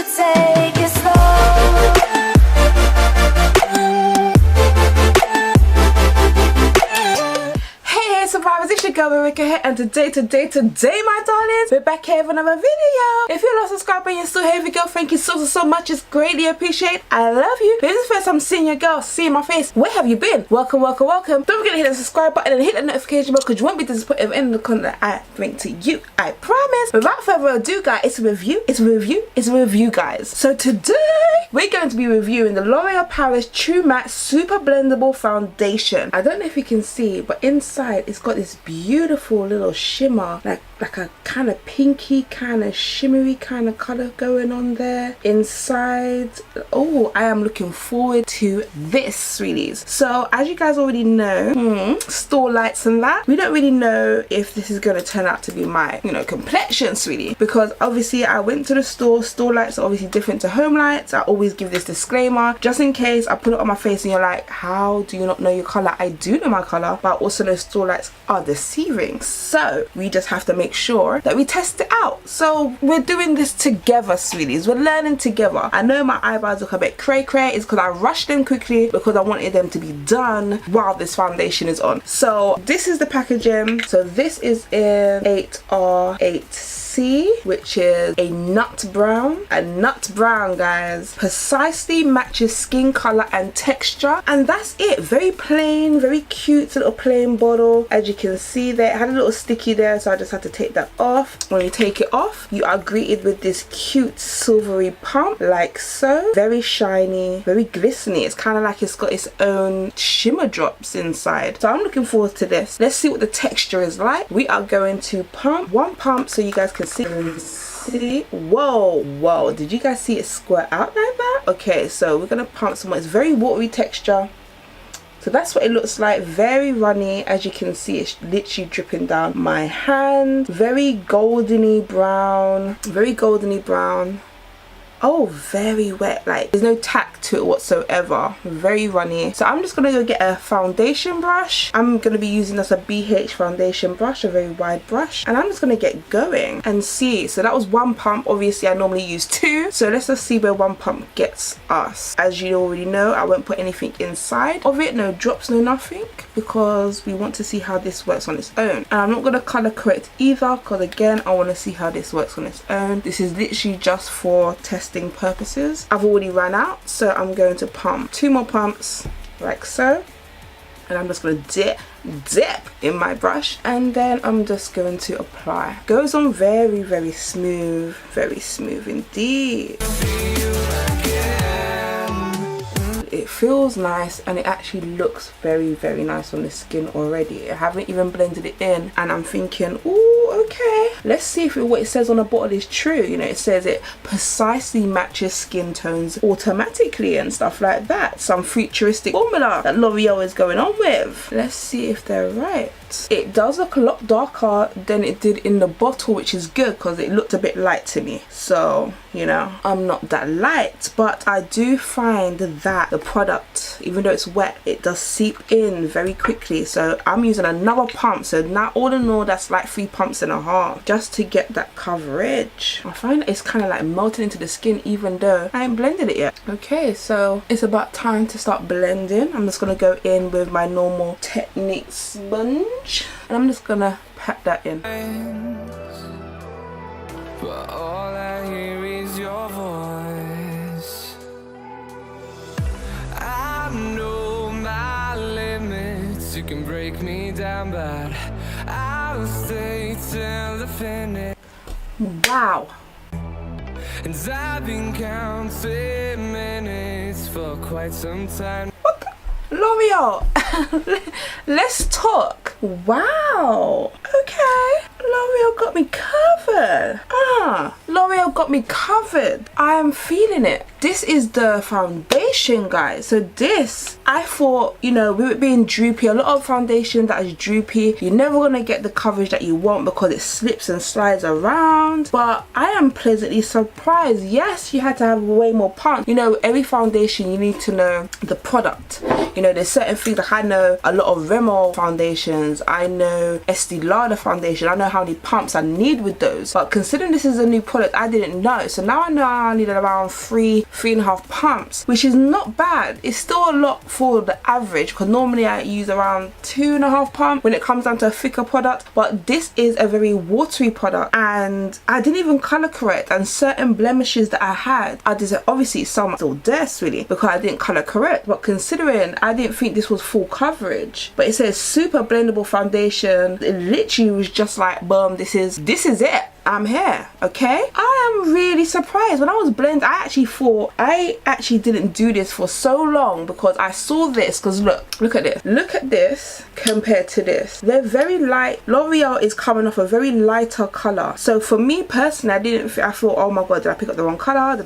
should take it slow. Survivors, it's your girl Ruriko here, and today my darlings, we're back here with another video. If you're not subscribed and you're still here, girl, thank you so much. It's greatly appreciated. I love you. If this is the first time seeing your girl, seeing my face, where have you been? Welcome. Don't forget to hit the subscribe button and hit the notification bell, because you won't be disappointed with any of the content I bring to you, I promise. Without further ado, guys, it's a review, guys. So today we're going to be reviewing the L'Oreal Paris True Matte Super Blendable Foundation. I don't know if you can see, but inside it's got this beautiful little shimmer, like a kind of pinky, kind of shimmery kind of color going on there inside. Oh, I am looking forward to this, sweeties. So as you guys already know, store lights and that, we don't really know if this is going to turn out to be my, you know, complexion, sweetie, because obviously I went to the store lights are obviously different to home lights. I always give this disclaimer just in case I put it on my face and you're like, how do you not know your color? I do know my color, but also those store lights are deceiving, so we just have to make sure that we test it out. So we're doing this together, sweeties. We're learning together. I know my eyebrows look a bit cray. It's because I rushed them quickly because I wanted them to be done while this foundation is on. So this is the packaging. So this is in 8R8C, which is a nut brown. A nut brown, guys, precisely matches skin color and texture, and that's it. Very plain, very cute little plain bottle. As you can see there, it had a little sticky there, so I just had to take that off. When you take it off, you are greeted with this cute silvery pump, like so. Very shiny, very glistening. It's kind of like it's got its own shimmer drops inside. So I'm looking forward to this. Let's see what the texture is like. We are going to pump one pump so you guys can see. Whoa, did you guys see it squirt out like that? Okay, so we're gonna pump some more. It's very watery texture. So that's what it looks like. Very runny. As you can see, it's literally dripping down my hand. Very goldeny brown. Oh, very wet. Like, there's no tack to it whatsoever. Very runny. So I'm just gonna go get a foundation brush. I'm gonna be using this a BH foundation brush, a very wide brush, and I'm just gonna get going and see. So that was one pump. Obviously I normally use two, so let's just see where one pump gets us. As you already know, I won't put anything inside of it, no drops, no nothing, because we want to see how this works on its own. And I'm not gonna color correct either, because again, I want to see how this works on its own. This is literally just for testing purposes. I've already ran out, so I'm going to pump two more pumps like so, and I'm just going to dip in my brush, and then I'm just going to apply. Goes on very smooth indeed. It feels nice, and it actually looks very nice on the skin already. I haven't even blended it in, and I'm thinking, ooh, okay, let's see if what it says on the bottle is true. You know, it says it precisely matches skin tones automatically and stuff like that. Some futuristic formula that L'Oreal is going on with. Let's see if they're right. It does look a lot darker than it did in the bottle, which is good because it looked a bit light to me. So, you know, I'm not that light, but I do find that the product, even though it's wet, it does seep in very quickly. So I'm using another pump. So now all in all, that's like 3 pumps and a half just to get that coverage. I find it's kind of like melting into the skin even though I ain't blended it yet. Okay, so it's about time to start blending. I'm just gonna go in with my normal Technique sponge, and I'm just gonna pat that in. But all I hear is your voice. I know my limits. You can break me down, but I'll stay till the finish. Wow. And I've been counting minutes for quite some time. What the? L'Oreal, let's talk. Wow. Okay. L'Oreal got me covered. L'Oreal got me covered. I am feeling it. This is the foundation foundation, guys. So this, I thought, you know, with it being droopy, a lot of foundation that is droopy, you're never gonna get the coverage that you want because it slips and slides around. But I am pleasantly surprised. Yes, you had to have way more punch. You know, every foundation you need to know the product. You know, there's certain things, like I know a lot of Rimmel foundations, I know Estee Lauder foundation, I know how many pumps I need with those. But considering this is a new product, I didn't know. So now I know I needed around 3.5 pumps, which is not bad. It's still a lot for the average, because normally I use around 2.5 pumps when it comes down to a thicker product. But this is a very watery product, and I didn't even color correct, and certain blemishes that I had, I just, obviously some still there really because I didn't color correct. But considering I didn't think this was full coverage, but it says super blendable foundation, it literally was just like boom, this is it, I'm here. Okay, I am really surprised. When I was blending, I actually thought I actually didn't do this for so long because I saw this, because look at this compared to this, they're very light. L'Oreal is coming off a very lighter color, so for me personally, I thought, oh my god, did I pick up the wrong color,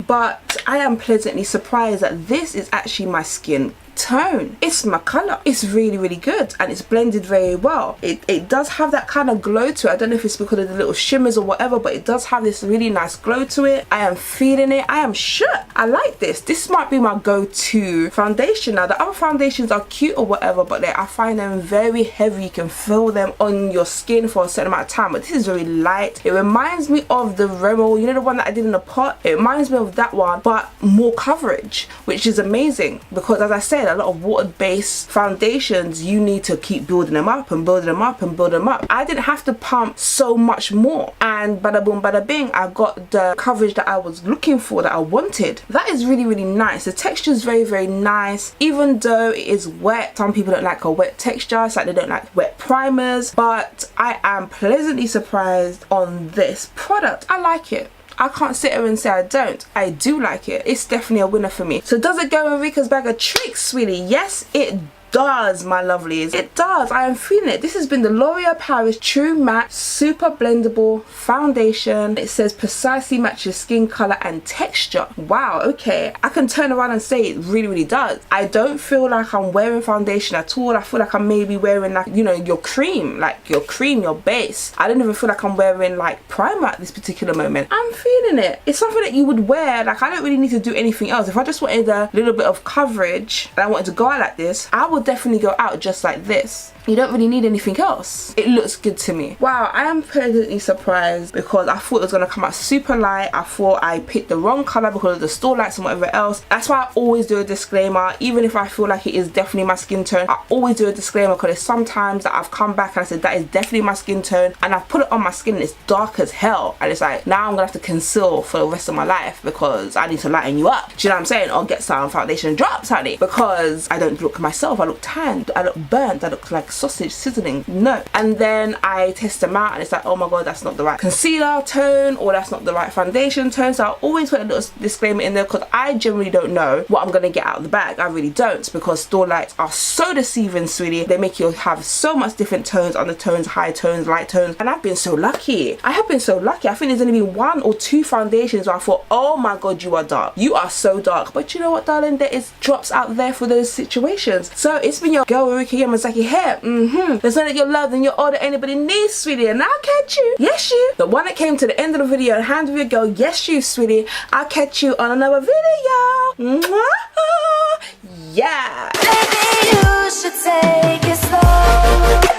but I am pleasantly surprised that this is actually my skin tone. It's my color. It's really good, and it's blended very well. It does have that kind of glow to it. I don't know if it's because of the little shimmers or whatever, but it does have this really nice glow to it. I am feeling it. I am shook. I like this. This might be my go-to foundation. Now the other foundations are cute or whatever, but I find them very heavy. You can feel them on your skin for a certain amount of time, but this is very light. It reminds me of the Rimmel, you know, the one that I did in the pot. It reminds me of that one, but more coverage, which is amazing, because as I said, a lot of water-based foundations, you need to keep building them up and building them up and building them up. I didn't have to pump so much more, and bada boom bada bing, I got the coverage that I was looking for, that I wanted. That is really nice. The texture is very nice, even though it is wet. Some people don't like a wet texture, it's like they don't like wet primers, but I am pleasantly surprised on this product. I like it. I can't sit here and say I don't. I do like it. It's definitely a winner for me. So does it go in Rika's bag of tricks, sweetie? Yes, it does, my lovelies. It does. I am feeling it. This has been the L'Oreal Paris True Matte Super Blendable Foundation. It says precisely matches skin color and texture. Wow, okay. I can turn around and say it really does. I don't feel like I'm wearing foundation at all. I feel like I'm maybe wearing, like, you know, your cream, your base. I don't even feel like I'm wearing like primer at this particular moment. I'm feeling it. It's something that you would wear. Like, I don't really need to do anything else. If I just wanted a little bit of coverage and I wanted to go out like this, I would definitely go out just like this. You don't really need anything else. It looks good to me. Wow, I am pleasantly surprised, because I thought it was going to come out super light. I thought I picked the wrong color because of the store lights and whatever else. That's why I always do a disclaimer. Even if I feel like it is definitely my skin tone, I always do a disclaimer, because there's sometimes that I've come back and I said that is definitely my skin tone, and I've put it on my skin and it's dark as hell, and it's like, now I'm gonna have to conceal for the rest of my life because I need to lighten you up. Do you know what I'm saying? Or get some foundation drops, honey, because I don't look myself. I look tanned, I look burnt, I look like sausage sizzling. No. And then I test them out and it's like, oh my god, that's not the right concealer tone, or that's not the right foundation tone. So I always put a little disclaimer in there, because I generally don't know what I'm gonna get out of the bag. I really don't, because store lights are so deceiving, sweetie. They make you have so much different tones, undertones, high tones, light tones, and I've been so lucky. I have been so lucky. I think there's only been 1 or 2 foundations where I thought, oh my god, you are dark, you are so dark. But you know what, darling, there is drops out there for those situations. So it's been your girl Ruriko Yamazaki here. There's none that you're loved and you're all that anybody needs, sweetie, and I'll catch you, yes you, the one that came to the end of the video and hand with your girl, yes you, sweetie. I'll catch you on another video. Mwah! Yeah. Maybe you should take it slow.